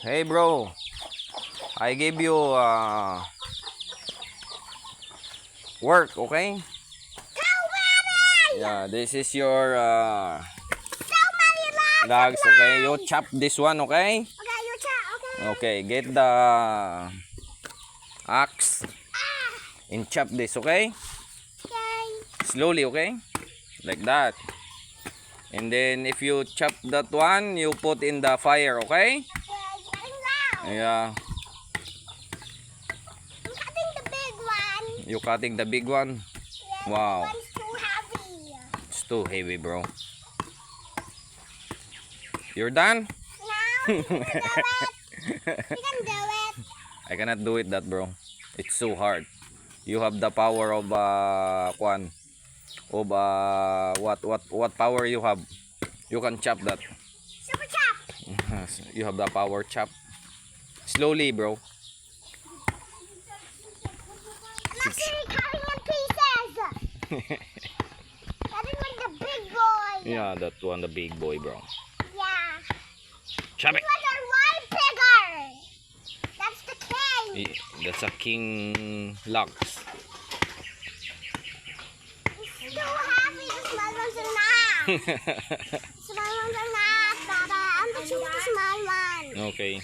Hey bro, I gave you work, okay? Yeah, this is your logs, okay? You chop this one, okay? Okay, you chop, okay? Okay, get the axe and chop this, okay? Okay. Slowly, okay? Like that. And then if you chop that one, you put in the fire, okay? Okay, Yeah, I'm cutting the big one. you cutting the big one. Yeah, Wow. the one's too heavy. It's too heavy, bro. You're done? No, you can do it. You can do it. I cannot do it that, bro. It's so hard. You have the power of kwan of what power you have. You can chop that. Super chop. You have the power chop. Slowly, bro. I'm actually cutting in pieces. Cutting with the big boy. Yeah, that one, the big boy, bro. Yeah. Chop it. These ones are way bigger. That's the king. That's a king logs. It's too heavy. The small ones are not. Small ones are not, Baba. I'm the choose the small one. Okay.